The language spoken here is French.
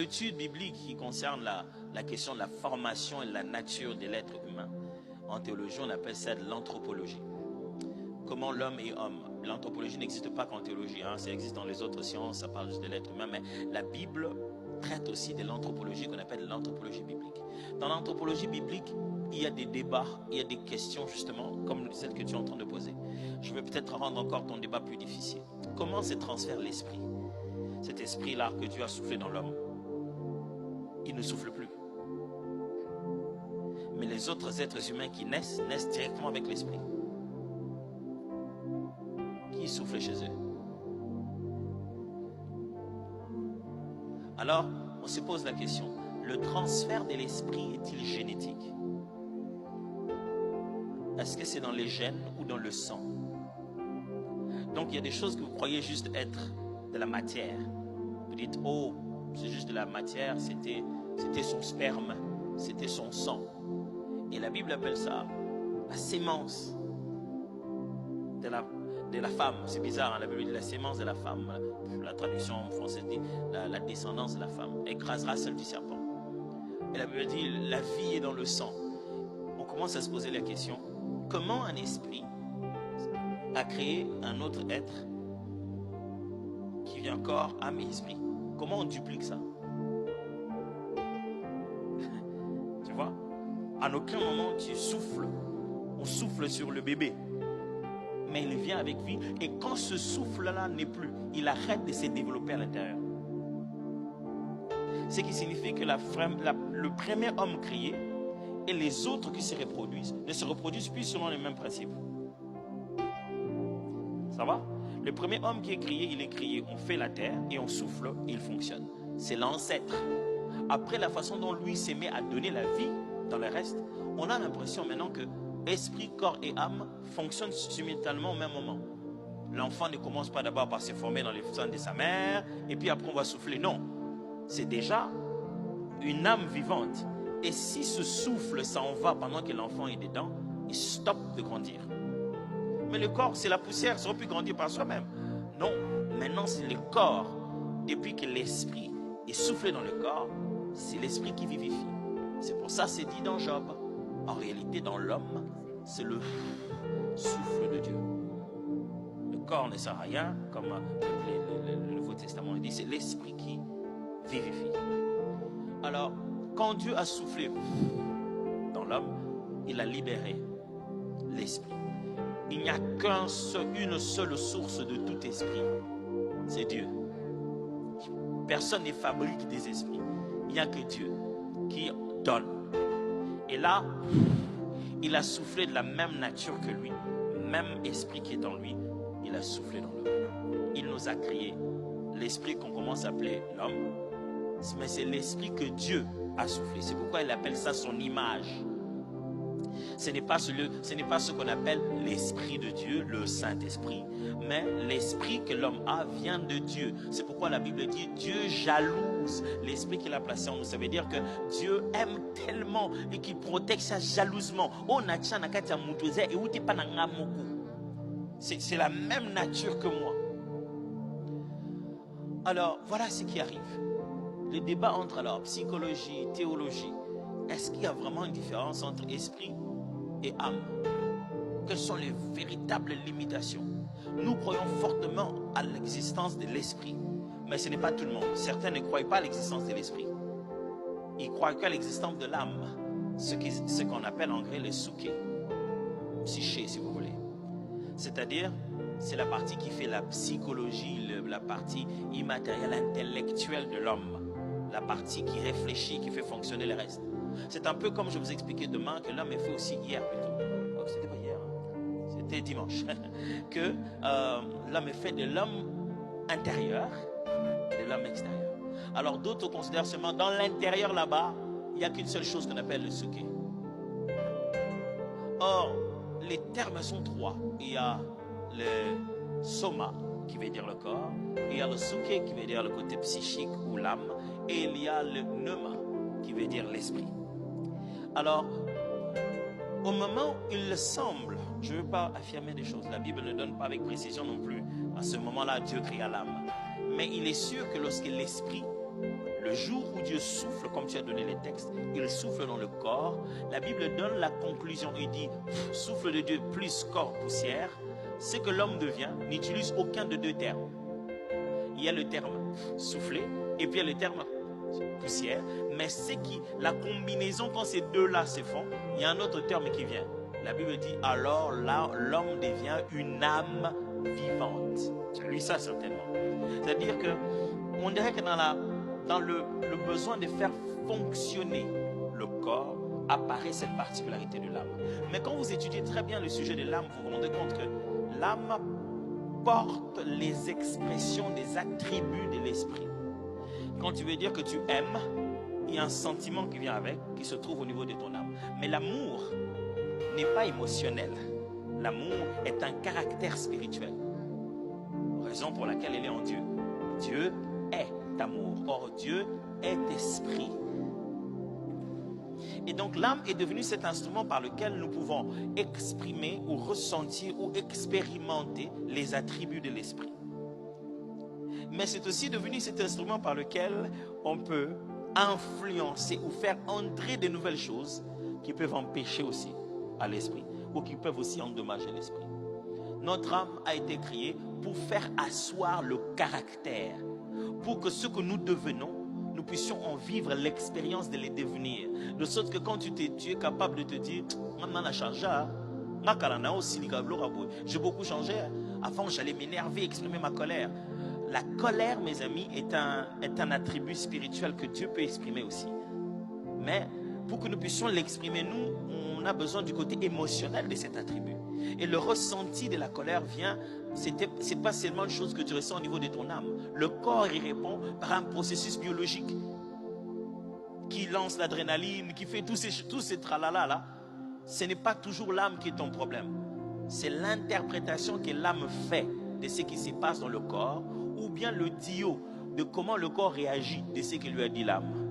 L'étude biblique qui concerne la question de la formation et de la nature de l'être humain, en théologie, on appelle ça de l'anthropologie. Comment l'homme est homme. L'anthropologie n'existe pas qu'en théologie, ça existe dans les autres sciences, ça parle juste de l'être humain, mais la Bible traite aussi de l'anthropologie qu'on appelle l'anthropologie biblique. Dans l'anthropologie biblique, il y a des débats, il y a des questions justement, comme celle que tu es en train de poser. Je vais peut-être rendre encore ton débat plus difficile. Comment se transfère l'esprit? Cet esprit-là que Dieu a soufflé dans l'homme, il ne souffle plus. Mais les autres êtres humains qui naissent directement avec l'esprit. Qui souffle chez eux? Alors, on se pose la question, le transfert de l'esprit est-il génétique? Est-ce que c'est dans les gènes ou dans le sang? Donc il y a des choses que vous croyez juste être de la matière. Vous dites, oh, c'est juste de la matière, c'était son sperme, c'était son sang. Et la Bible appelle ça la sémence de la femme. C'est bizarre, la Bible dit la sémence de la femme. La traduction en français dit la descendance de la femme écrasera celle du serpent. Et la Bible dit la vie est dans le sang. On commence à se poser la question, comment un esprit a créé un autre être qui vient corps, âme et esprit? Comment on duplique ça? Tu vois? À aucun moment tu souffles. On souffle sur le bébé. Mais il vient avec lui. Et quand ce souffle-là n'est plus, il arrête de se développer à l'intérieur. Ce qui signifie que le premier homme créé et les autres qui se reproduisent ne se reproduisent plus selon les mêmes principes. Ça va? Le premier homme qui est créé, il est créé. On fait la terre et on souffle et il fonctionne. C'est l'ancêtre. Après, la façon dont lui s'est mis à donner la vie dans le reste, on a l'impression maintenant que esprit, corps et âme fonctionnent simultanément au même moment. L'enfant ne commence pas d'abord par se former dans les seins de sa mère et puis après on va souffler. Non. C'est déjà une âme vivante. Et si ce souffle s'en va pendant que l'enfant est dedans, il stoppe de grandir. Mais le corps, c'est la poussière, ça aurait pu grandir par soi-même. Non, maintenant c'est le corps. Depuis que l'esprit est soufflé dans le corps, c'est l'esprit qui vivifie. C'est pour ça que c'est dit dans Job. En réalité, dans l'homme, c'est le souffle de Dieu. Le corps ne sert à rien, comme le Nouveau Testament le dit, c'est l'esprit qui vivifie. Alors, quand Dieu a soufflé dans l'homme, il a libéré l'esprit. Il n'y a qu'une seule source de tout esprit, c'est Dieu. Personne ne fabrique des esprits. Il n'y a que Dieu qui donne. Et là, il a soufflé de la même nature que lui, même esprit qui est en lui, il a soufflé dans l'homme. Il nous a créé l'esprit qu'on commence à appeler l'homme, mais c'est l'esprit que Dieu a soufflé. C'est pourquoi il appelle ça son image. Ce n'est pas ce qu'on appelle l'esprit de Dieu, le Saint-Esprit, mais l'esprit que l'homme a vient de Dieu. C'est pourquoi la Bible dit Dieu jalouse l'esprit qu'il a placé en nous. Ça veut dire que Dieu aime tellement et qu'il protège ça jalousement. C'est la même nature que moi. Alors, voilà ce qui arrive. Le débat entre alors psychologie, théologie. Est-ce qu'il y a vraiment une différence entre esprit et âme? Quelles sont les véritables limitations? Nous croyons fortement à l'existence de l'esprit, mais ce n'est pas tout le monde. Certains ne croient pas à l'existence de l'esprit. Ils croient qu'à l'existence de l'âme, ce qu'on appelle en grec le souké, psyché si vous voulez. C'est-à-dire, c'est la partie qui fait la psychologie, la partie immatérielle, intellectuelle de l'homme. La partie qui réfléchit, qui fait fonctionner le reste. C'est un peu comme je vous expliquais demain que l'homme est fait aussi hier plutôt. Oh, c'était pas hier, c'était dimanche. Que l'homme est fait de l'homme intérieur et de l'homme extérieur. Alors d'autres considèrent seulement dans l'intérieur là-bas, il n'y a qu'une seule chose qu'on appelle le souké. Or, les termes sont trois. Il y a le soma qui veut dire le corps, il y a le souké qui veut dire le côté psychique ou l'âme, et il y a le pneuma qui veut dire l'esprit. Alors, au moment où il semble, je ne veux pas affirmer des choses, la Bible ne donne pas avec précision non plus, à ce moment-là Dieu créa l'âme. Mais il est sûr que lorsque l'esprit, Le jour où Dieu souffle, comme tu as donné les textes, il souffle dans le corps. La Bible donne la conclusion. Il dit, souffle de Dieu plus corps poussière. Ce que l'homme devient n'utilise aucun de deux termes. Il y a le terme souffler et puis il y a le terme poussière. Mais c'est qui, la combinaison, quand ces deux-là se font, il y a un autre terme qui vient. La Bible dit, alors là, l'homme devient une âme vivante. Tu as lu ça certainement. C'est-à-dire que, on dirait que dans le besoin de faire fonctionner le corps, apparaît cette particularité de l'âme. Mais quand vous étudiez très bien le sujet de l'âme, vous vous rendez compte que l'âme porte les expressions des attributs de l'esprit. Quand tu veux dire que tu aimes, il y a un sentiment qui vient avec, qui se trouve au niveau de ton âme. Mais l'amour n'est pas émotionnel. L'amour est un caractère spirituel. Raison pour laquelle elle est en Dieu. Dieu est amour. Or, Dieu est esprit. Et donc l'âme est devenue cet instrument par lequel nous pouvons exprimer ou ressentir ou expérimenter les attributs de l'esprit. Mais c'est aussi devenu cet instrument par lequel on peut influencer ou faire entrer de nouvelles choses qui peuvent empêcher aussi à l'esprit ou qui peuvent aussi endommager l'esprit. Notre âme a été créée pour faire asseoir le caractère, pour que ce que nous devenons, nous puissions en vivre l'expérience de les devenir. De sorte que quand tu es capable de te dire, maintenant on a changé, j'ai beaucoup changé. Avant j'allais m'énerver, exprimer ma colère. La colère, mes amis, est un attribut spirituel que Dieu peut exprimer aussi. Mais pour que nous puissions l'exprimer, nous, on a besoin du côté émotionnel de cet attribut. Et le ressenti de la colère vient, c'est pas seulement une chose que tu ressens au niveau de ton âme. Le corps y répond par un processus biologique qui lance l'adrénaline, qui fait tous ces tralala là. Ce n'est pas toujours l'âme qui est ton problème. C'est l'interprétation que l'âme fait de ce qui se passe dans le corps, ou bien le dio de comment le corps réagit de ce que lui a dit l'âme.